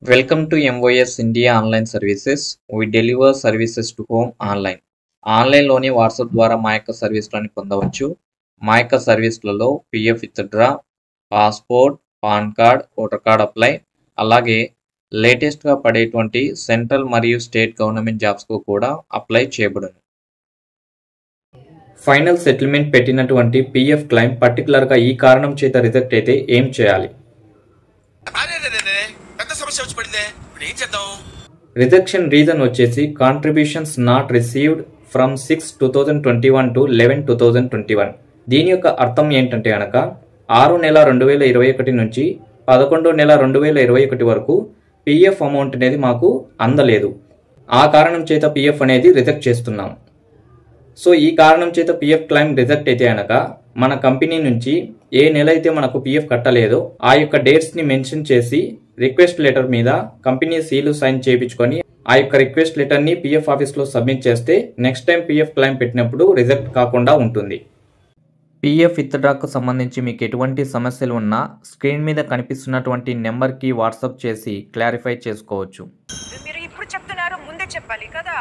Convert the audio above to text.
Welcome to MOS India Online Services. We deliver services to home online. ఆన్లైన్లోని WhatsApp ద్వారా మా యొక్క సర్వీస్లను పొందవచ్చు. మా యొక్క సర్వీస్లలో PF withdraw, passport, PAN card, voter card apply, అలాగే లేటెస్ట్గా పడేటువంటి సెంట్రల్ మరియు స్టేట్ గవర్నమెంట్ జాబ్స్కు కూడా అప్లై చేయబడును. ఫైనల్ సెటిల్మెంట్ పెట్టినటువంటి పిఎఫ్ క్లైమ్ పర్టికులర్గా ఈ కారణం చేత రిజెక్ట్ అయితే ఏం చేయాలి? రిజెక్షన్ రీజన్ వచ్చేసి contributions not received from 6/2021 to 11/2021. దీని యొక్క అర్థం ఏంటంటే కనుక 6/2021 నుంచి 11/2021 వరకు పిఎఫ్ అమౌంట్ అనేది మాకు అందలేదు. ఆ కారణం చేత పిఎఫ్ అనేది రిజెక్ట్ చేస్తున్నాం. సో ఈ కారణం చేత పిఎఫ్ క్లైమ్ రిజెక్ట్ అయితే కనుక మన కంపెనీ నుంచి ఏ నెల అయితే మనకు పిఎఫ్ కట్టలేదో ఆ యొక్క డేట్స్ని మెన్షన్ చేసి రిక్వెస్ట్ లెటర్ మీద కంపెనీ సీలు సైన్ చేయించుకొని ఆ యొక్క రిక్వెస్ట్ లెటర్ని పిఎఫ్ ఆఫీస్లో సబ్మిట్ చేస్తే నెక్స్ట్ టైం పిఎఫ్ క్లైమ్ పెట్టినప్పుడు రిజెక్ట్ కాకుండా ఉంటుంది. పిఎఫ్ విత్డ్రాకు సంబంధించి మీకు ఎటువంటి సమస్యలు ఉన్నా స్క్రీన్ మీద కనిపిస్తున్నటువంటి నెంబర్కి వాట్సాప్ చేసి క్లారిఫై చేసుకోవచ్చు. మీరు ఇప్పుడు చెప్తున్నారు, ముందే చెప్పాలి కదా.